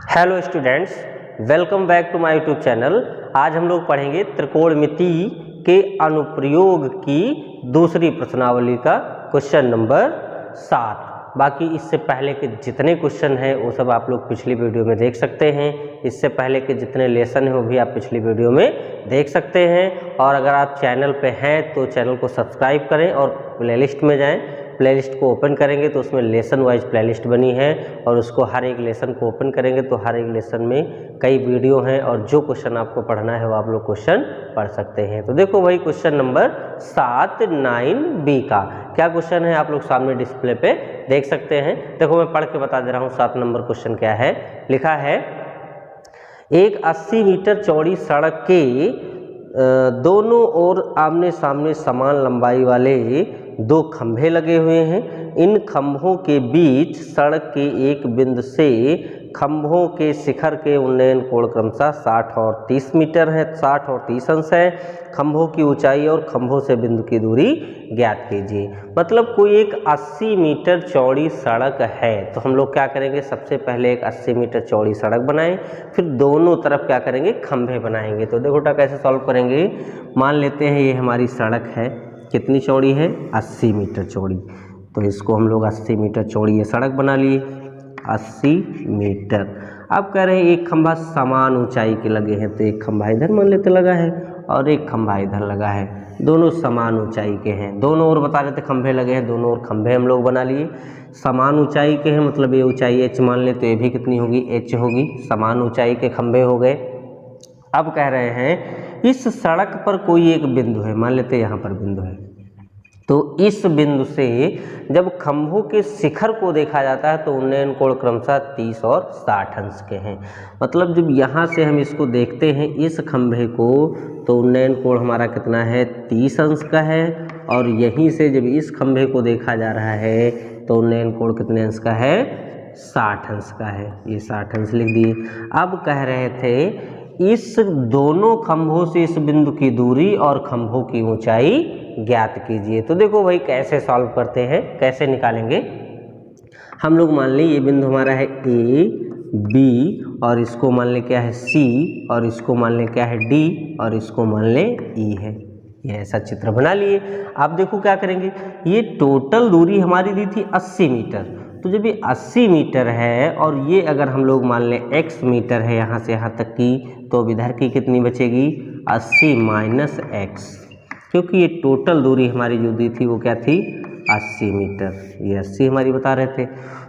Hello students, welcome back to my YouTube channel. आज हम लोग पढ़ेंगे त्रिकोणमिति के अनुप्रयोग की दूसरी प्रश्नावली का क्वेश्चन नंबर 7। बाकी इससे पहले के जितने क्वेश्चन हैं वो सब आप लोग पिछली वीडियो में देख सकते हैं। इससे पहले के जितने लेसन हैं वो भी आप पिछली वीडियो में देख सकते हैं। और अगर आप चैनल पे हैं तो चैनल को सब्सक्राइब करें और प्लेलिस्ट में जाएं। प्लेलिस्ट को ओपन करेंगे तो उसमें लेसन वाइज प्लेलिस्ट बनी है और उसको हर एक लेसन को ओपन करेंगे तो हर एक लेसन में कई वीडियो हैं और जो क्वेश्चन आपको पढ़ना है वो आप लोग क्वेश्चन पढ़ सकते हैं। तो देखो भाई क्वेश्चन नंबर 7 9B का क्या क्वेश्चन है आप लोग सामने डिस्प्ले पे देख सकते हैं। देखो मैं पढ़ के बता दे रहा हूँ 7 नंबर क्वेश्चन क्या है। लिखा है एक 80 मीटर चौड़ी सड़क के दोनों ओर आमने सामने समान लंबाई वाले 2 खंभे लगे हुए हैं। इन खंभों के बीच सड़क के एक बिंदु से खंभों के शिखर के उन्नयन कोण क्रमशः 60 और 30 मीटर है, 60 और 30 अंश है। खंभों की ऊंचाई और खंभों से बिंदु की दूरी ज्ञात कीजिए। मतलब कोई एक 80 मीटर चौड़ी सड़क है तो हम लोग क्या करेंगे, सबसे पहले एक 80 मीटर चौड़ी सड़क बनाएं, फिर दोनों तरफ क्या करेंगे, खंभे बनाएंगे। तो देखो बेटा कैसे सॉल्व करेंगे। मान लेते हैं ये हमारी सड़क है, कितनी चौड़ी है, 80 मीटर चौड़ी। तो इसको हम लोग 80 मीटर चौड़ी ये सड़क बना लिए, 80 मीटर। अब कह रहे हैं एक खंभा समान ऊंचाई के लगे हैं तो एक खंभा इधर मान लेते लगा है और एक खंभा इधर लगा है, दोनों समान ऊंचाई के हैं। दोनों ओर बता रहे थे खंभे लगे हैं, दोनों ओर खंभे हम लोग बना लिए। समान ऊंचाई के हैं मतलब ये ऊंचाई h मान ले तो ये भी कितनी होगी, h होगी। समान ऊंचाई के खंभे हो गए। अब कह रहे हैं इस सड़क पर कोई एक बिंदु है, मान लेते यहाँ पर बिंदु है, तो इस बिंदु से जब खंभों के शिखर को देखा जाता है तो उन्नयन कोण क्रमशः 30 और 60 अंश के हैं। मतलब जब यहाँ से हम इसको देखते हैं इस खंभे को तो उन्नयन कोण हमारा कितना है, 30 अंश का है। और यहीं से जब इस खंभे को देखा जा रहा है तो उन्नयन कोण कितने अंश का है, 60 अंश का है। ये 60 अंश लिख दिए। अब कह रहे थे इस दोनों खंभों से इस बिंदु की दूरी और खंभों की ऊंचाई ज्ञात कीजिए। तो देखो भाई कैसे सॉल्व करते हैं, कैसे निकालेंगे। हम लोग मान लें ये बिंदु हमारा है A B और इसको मान लें क्या है C और इसको मान लें क्या है D और इसको मान लें E है। ये ऐसा चित्र बना लिए। आप देखो क्या करेंगे, ये टोटल दूरी हमारी दी थी 80 मीटर। तो जब ये 80 मीटर है और ये अगर हम लोग मान लें x मीटर है यहाँ से यहाँ तक की, तो अब इधर की कितनी बचेगी, 80 माइनस x, क्योंकि ये टोटल दूरी हमारी जो दी थी वो क्या थी, 80 मीटर। ये 80 हमारी बता रहे थे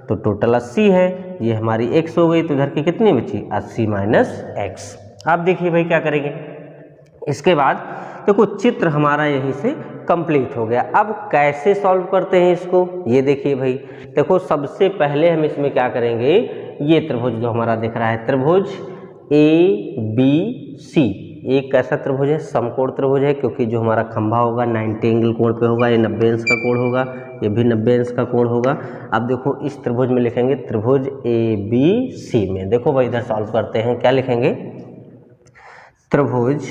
तो टोटल 80 है, ये हमारी x हो गई तो इधर की कितनी बची, 80 माइनस x। आप देखिए भाई क्या करेंगे। इसके बाद देखो चित्र हमारा यहीं से कंप्लीट हो गया। अब कैसे सॉल्व करते हैं इसको, ये देखिए भाई। देखो सबसे पहले हम इसमें क्या करेंगे, ये त्रिभुज जो हमारा दिख रहा है त्रिभुज ABC, एक कैसा त्रिभुज है, समकोण त्रिभुज है, क्योंकि जो हमारा खंभा होगा 90 एंगल कोण पे होगा, ये 90 अंश का कोण होगा, ये भी 90 अंश का कोण होगा। अब देखो इस त्रिभुज में लिखेंगे त्रिभुज ABC में। देखो भाई इधर सॉल्व करते हैं, क्या लिखेंगे, त्रिभुज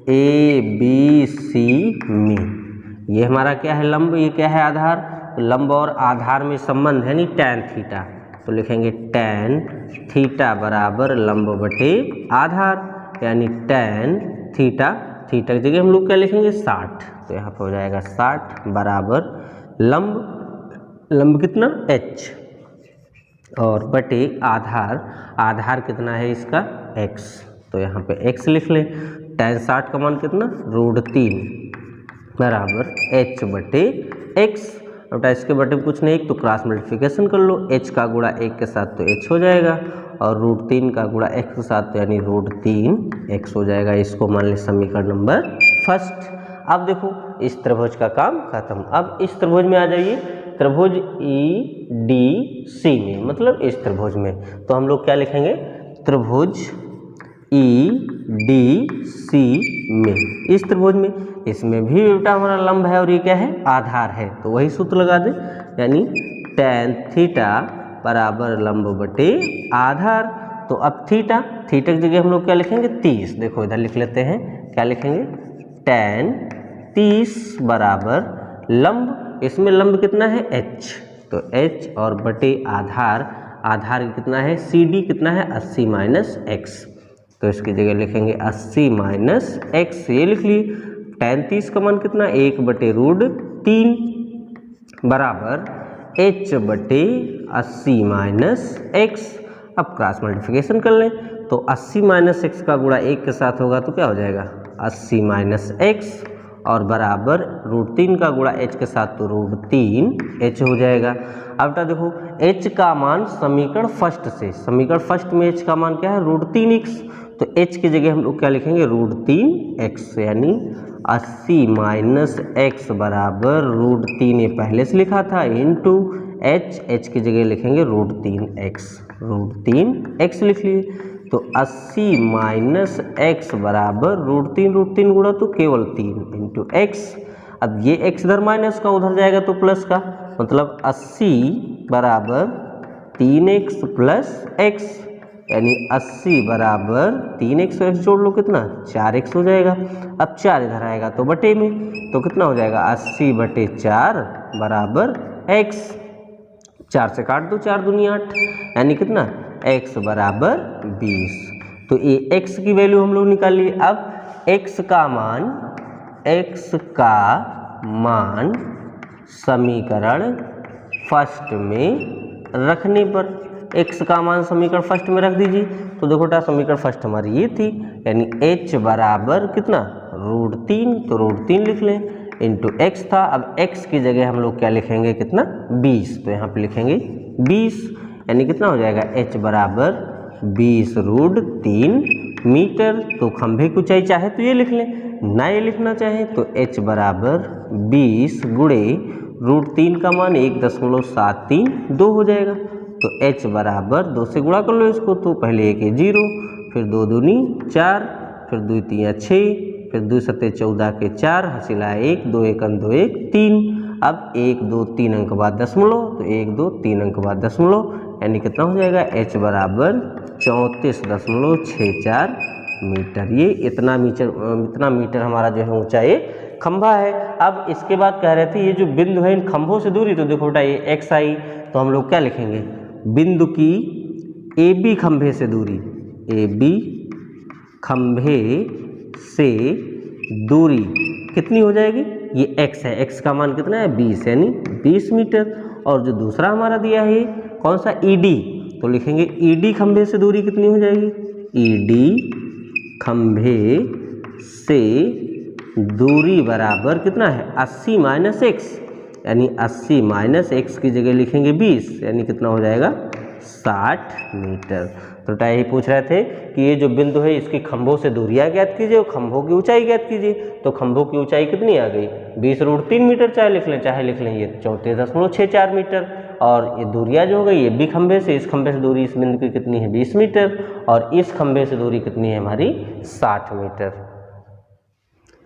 ABC में ये हमारा क्या है, लंब, ये क्या है, आधार। तो लंब और आधार में संबंध है नहीं, tan थीटा। तो लिखेंगे tan थीटा बराबर लंब बटे आधार, यानी tan थीटा, थीटा की जगह हम लोग क्या लिखेंगे, 60। तो यहाँ पे हो जाएगा 60 बराबर लंब, लंब कितना h और बटे आधार, आधार कितना है इसका, x। तो यहाँ पे x लिख लें। tan 60 का मान कितना, √3 बराबर h बटे x। अब इसके बटे में कुछ नहीं, तो क्रॉस मल्टीप्लिकेशन कर लो, h का गुणा 1 के साथ तो h हो जाएगा और √3 का गुणा x के साथ तो यानी √3x हो जाएगा। इसको मान लें समीकरण नंबर 1। अब देखो इस त्रिभुज का काम खत्म। अब इस त्रिभुज में आ जाइए, त्रिभुज EDC में, मतलब इस त्रिभुज में। तो हम लोग क्या लिखेंगे, त्रिभुज EDC में, इस त्रिभुज में, इसमें भी बेटा हमारा लंब है और ये क्या है, आधार है। तो वही सूत्र लगा दे, यानी tan थीटा बराबर लंब बटे आधार। तो अब थीटा, थीटा की जगह हम लोग क्या लिखेंगे, 30। देखो इधर लिख लेते हैं, क्या लिखेंगे, tan 30 बराबर लंब, इसमें लंब कितना है, h। तो h और बटे आधार, आधार कितना है CD कितना है 80 माइनस एक्स, तो इसकी जगह लिखेंगे 80 माइनस एक्स, ये लिख लिए। tan 30 का मान कितना 1/√3 बराबर h/80 माइनस एक्स। अब क्रॉस मल्टीप्लिकेशन कर लें तो 80 माइनस एक्स का गुणा 1 के साथ होगा तो क्या हो जाएगा 80 माइनस एक्स और बराबर √3 का गुणा h के साथ तो √3h हो जाएगा। अब बेटा देखो h का मान समीकरण फर्स्ट से, समीकरण फर्स्ट में h का मान क्या है √3x, तो h की जगह हम लोग क्या लिखेंगे √3x, यानी 80 माइनस एक्स बराबर √3 ये पहले से लिखा था इंटू h की जगह लिखेंगे √3x लिख लिए। तो 80 माइनस एक्स बराबर √3 गुणा तो केवल 3 इंटू एक्स। अब ये x इधर माइनस का उधर जाएगा तो प्लस का, मतलब 80 बराबर 3x प्लस एक्स, यानी 80 बराबर 3x और x जोड़ लो कितना 4x हो जाएगा। अब 4 इधर आएगा तो बटे में, तो कितना हो जाएगा 80/4 बराबर x। 4 से काट दो, 4 दूनी 8, यानी कितना x बराबर 20। तो ये x की वैल्यू हम लोग निकाल लिए। अब x का मान समीकरण फर्स्ट में रखने पर, x का मान समीकरण फर्स्ट में रख दीजिए। तो देखो बेटा समीकरण फर्स्ट हमारी ये थी, यानी h बराबर कितना √3, तो √3 लिख लें इंटू x था। अब x की जगह हम लोग क्या लिखेंगे कितना 20, तो यहाँ पे लिखेंगे 20, यानी कितना हो जाएगा h बराबर 20√3 मीटर। तो खंभे की ऊंचाई चाहे तो ये लिख लें, ना ये लिखना चाहे तो h बराबर 20 गुणे √3 का मान 1.732 हो जाएगा। तो h बराबर 2 से गुणा कर लो इसको, तो पहले 1 0, फिर 2 दूनी 4, फिर 2 3 6, फिर 2 7 14 के 4, हसीला 1, 2 1 2 1 3। अब 1 2 3 अंक बाद दशमलव, तो 1 2 3 अंक बाद दशमलव, यानी कितना हो जाएगा h बराबर 34.64 मीटर। ये इतना मीटर हमारा जो है ऊंचा ये खंभा है। अब इसके बाद कह रहे थे ये जो बिंदु है इन खंभों से दूरी, तो देखो बेटा ये x आई, तो हम लोग क्या लिखेंगे बिंदु की AB खंभे से दूरी, AB खंभे से दूरी कितनी हो जाएगी, ये x है, x का मान कितना है 20, यानी 20 मीटर। और जो दूसरा हमारा दिया है कौन सा ED, तो लिखेंगे ED खंभे से दूरी कितनी हो जाएगी, ED खंभे से दूरी बराबर कितना है 80 माइनस एक्स, यानी 80 माइनस एक्स की जगह लिखेंगे 20, यानी कितना हो जाएगा 60 मीटर। तो यही पूछ रहे थे कि ये जो बिंदु है इसकी खंभों से दूरियां ज्ञात कीजिए और खंभों की ऊंचाई ज्ञात कीजिए। तो खंभों की ऊंचाई कितनी आ गई 20√3 मीटर, चाहे लिख लें ये 34.64 मीटर। और ये दूरियां जो हो गई ये भी खंभे से, इस खंभे से दूरी इस बिंदु की कितनी है 20 मीटर, और इस खंभे से दूरी कितनी है हमारी 60 मीटर।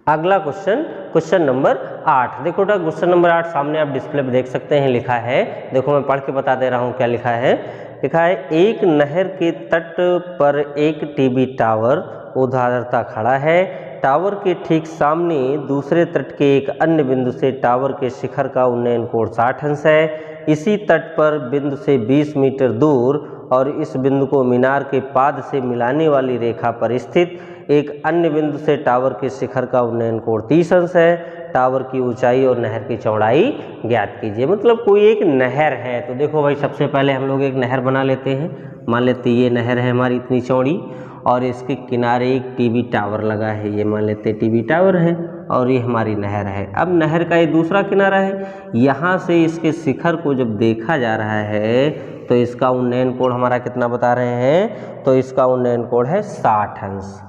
अगला क्वेश्चन नंबर 8। देखो बेटा क्वेश्चन नंबर 8 सामने आप डिस्प्ले पे देख सकते हैं, लिखा है, देखो मैं पढ़ के बता दे रहा हूँ क्या लिखा है। लिखा है एक नहर के तट पर एक टीवी टावर ऊर्ध्वाधरता खड़ा है। टावर के ठीक सामने दूसरे तट के एक अन्य बिंदु से टावर के शिखर का उन्नयन कोण 60 अंश है। इसी तट पर बिंदु से 20 मीटर दूर और इस बिंदु को मीनार के पाद से मिलाने वाली रेखा पर स्थित एक अन्य बिंदु से टावर के शिखर का उन्नयन कोण 30 अंश है। टावर की ऊंचाई और नहर की चौड़ाई ज्ञात कीजिए। मतलब कोई एक नहर है, तो देखो भाई सबसे पहले हम लोग एक नहर बना लेते हैं। मान लेते ये नहर है हमारी इतनी चौड़ी और इसके किनारे एक टीवी टावर लगा है, ये मान लेते टीवी टावर है और ये हमारी नहर है। अब नहर का ये दूसरा किनारा है, यहाँ से इसके शिखर को जब देखा जा रहा है तो इसका उन्नयन कोण हमारा कितना बता रहे हैं, तो इसका उन्नयन कोण है 60 अंश।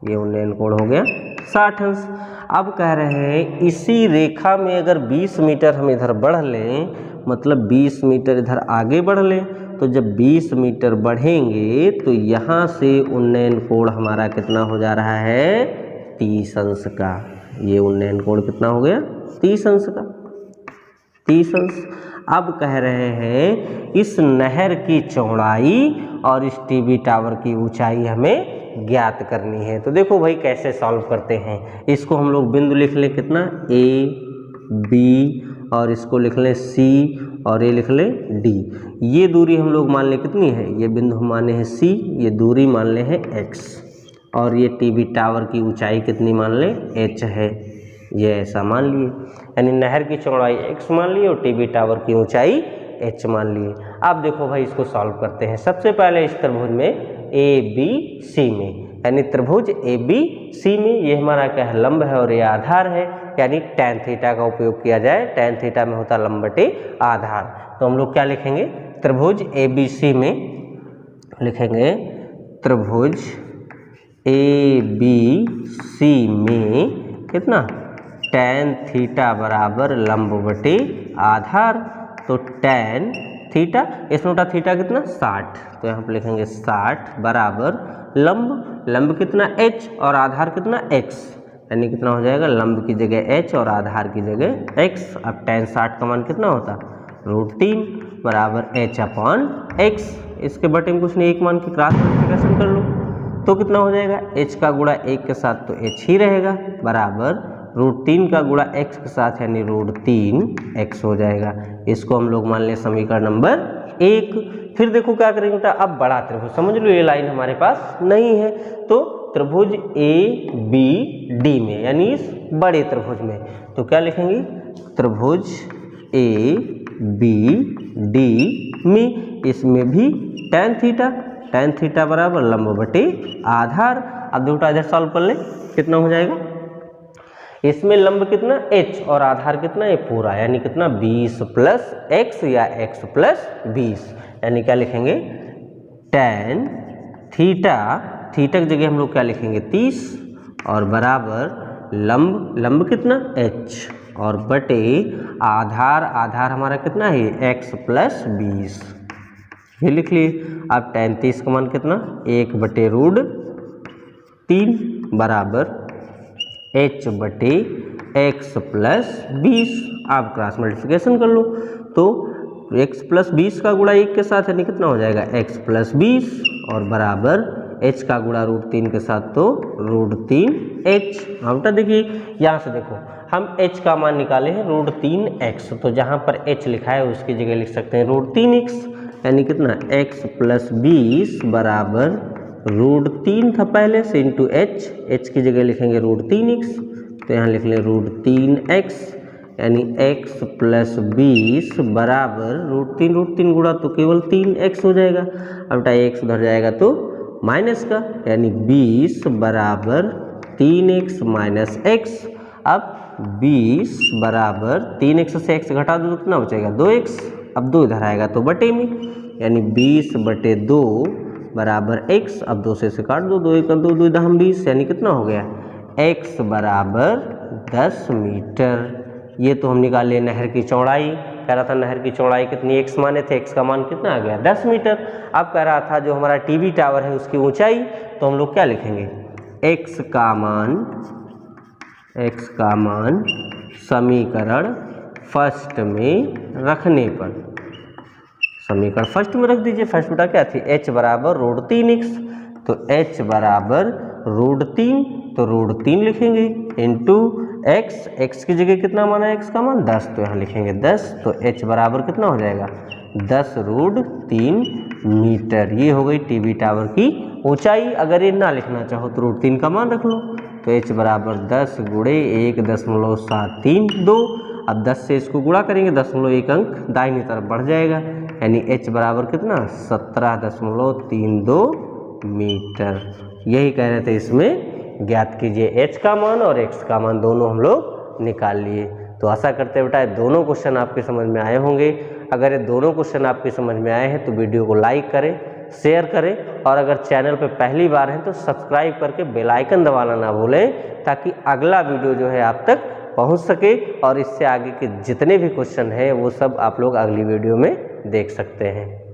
ये उन्नयन कोण हो गया 60 अंश। अब कह रहे हैं इसी रेखा में अगर 20 मीटर हम इधर बढ़ लें, मतलब 20 मीटर इधर आगे बढ़ लें, तो जब 20 मीटर बढ़ेंगे तो यहाँ से उन्नयन कोण हमारा कितना हो जा रहा है 30 अंश का। ये उन्नयन कोण कितना हो गया 30 अंश का, 30 अंश। अब कह रहे हैं इस नहर की चौड़ाई और इस टीवी टावर की ऊंचाई हमें ज्ञात करनी है। तो देखो भाई कैसे सॉल्व करते हैं। इसको हम लोग बिंदु लिख लें कितना A B और इसको लिख लें C और ये लिख लें डी। ये दूरी हम लोग मान लें कितनी है, ये बिंदु हम माने हैं सी, ये दूरी मान लें है एक्स, और ये टीवी टावर की ऊंचाई कितनी मान लें एच है, ये ऐसा मान लिए। यानी नहर की चौड़ाई एक्स मान लिए और टीवी टावर की ऊंचाई एच मान लिए। अब देखो भाई इसको सॉल्व करते हैं। सबसे पहले इस त्रिभुज में ए बी सी में, यानी त्रिभुज ए बी सी में ये हमारा क्या है, लंब है और ये आधार है, यानी tan थीटा का उपयोग किया जाए। tan थीटा में होता लंब बटे आधार। तो हम लोग क्या लिखेंगे, त्रिभुज ए बी सी में लिखेंगे त्रिभुज ए बी सी में कितना, tan थीटा बराबर लंब बटे आधार। तो tan थीटा, इसमें उठा थीटा कितना 60, तो यहाँ पर लिखेंगे 60 बराबर लंब, लंब कितना h और आधार कितना x, यानी कितना हो जाएगा, लंब की जगह h और आधार की जगह x। अब tan 60 का मान कितना होता, √3 बराबर h अपॉन x। इसके बटे में कुछ नहीं, एक मान की क्रॉस मल्टीप्लिकेशन कर लो तो कितना हो जाएगा, h का गुणा 1 के साथ तो h ही रहेगा, बराबर √3 का गुणा x के साथ यानी √3x हो जाएगा। इसको हम लोग मान लें समीकरण नंबर 1। फिर देखो क्या करेंगे बेटा, अब बड़ा त्रिभुज, समझ लो ये लाइन हमारे पास नहीं है, तो त्रिभुज ए बी डी में, यानी इस बड़े त्रिभुज में, तो क्या लिखेंगे, त्रिभुज ए बी डी में, इसमें भी tan थीटा बराबर लंब बटे आधार। अब देखो इधर सॉल्व कर लें, कितना हो जाएगा, इसमें लंब कितना h और आधार कितना है पूरा, यानी कितना 20 प्लस x या x प्लस 20, यानी क्या लिखेंगे, tan थीटा, थीटा की जगह हम लोग क्या लिखेंगे 30 और बराबर लंब कितना h और बटे आधार, आधार हमारा कितना है x प्लस 20, ये लिख लिए। अब tan 30 का मान कितना 1 बटे √3 बराबर h बटे x प्लस 20। आप क्रॉस मल्टीप्लिकेशन कर लो तो x प्लस 20 का गुणा 1 के साथ यानी कितना हो जाएगा x प्लस 20 और बराबर h का गुणा √3 के साथ तो √3h। हम तो देखिए यहाँ से देखो हम h का मान निकाले हैं √3x, तो जहाँ पर h लिखा है उसकी जगह लिख सकते हैं √3x, यानी कितना x प्लस 20 बराबर √3 था पहले से इंटू h की जगह लिखेंगे √3x, तो यहाँ लिख लें √3x, यानी x प्लस 20 बराबर √3 गुणा तो केवल 3x हो जाएगा। अब x उधर जाएगा तो माइनस का, यानी 20 बराबर 3x माइनस x। अब 20 बराबर 3x से x घटा दो तो कितना बचेगा 2x, अब 2 इधर आएगा तो बटे में, यानी 20 बटे 2 बराबर x। अब 2 से काट दो, 2 1 2 2 दहम 20, यानी कितना हो गया x बराबर 10 मीटर। ये तो हम निकाले नहर की चौड़ाई, कह रहा था नहर की चौड़ाई कितनी x माने थे, x का मान कितना आ गया 10 मीटर। अब कह रहा था जो हमारा टीवी टावर है उसकी ऊंचाई, तो हम लोग क्या लिखेंगे x का मान समीकरण फर्स्ट में रखने पर, समीकरण फर्स्ट में रख दीजिए। फर्स्ट बेटा क्या थी h बराबर √3x, तो h बराबर √3, तो √3 लिखेंगे इंटू x की जगह कितना माना है x का मान 10, तो यहाँ लिखेंगे 10, तो h बराबर कितना हो जाएगा 10 √3 मीटर। ये हो गई टीवी टावर की ऊंचाई। अगर ये ना लिखना चाहो तो √3 का मान रख लो, तो h बराबर 10 गुणे 1.732। अब 10 से इसको गुणा करेंगे, 10.1 अंक दाहिनी तरफ बढ़ जाएगा, यानी h बराबर कितना 17.32 मीटर। यही कह रहे थे, इसमें ज्ञात कीजिए h का मान और x का मान, दोनों हम लोग निकाल लिए। तो आशा करते हैं बेटा दोनों क्वेश्चन आपके समझ में आए होंगे। अगर ये दोनों क्वेश्चन आपके समझ में आए हैं तो वीडियो को लाइक करें, शेयर करें, और अगर चैनल पर पहली बार हैं तो सब्सक्राइब करके बेल आइकन दबाना ना भूलें, ताकि अगला वीडियो जो है आप तक पहुंच सके, और इससे आगे के जितने भी क्वेश्चन हैं वो सब आप लोग अगली वीडियो में देख सकते हैं।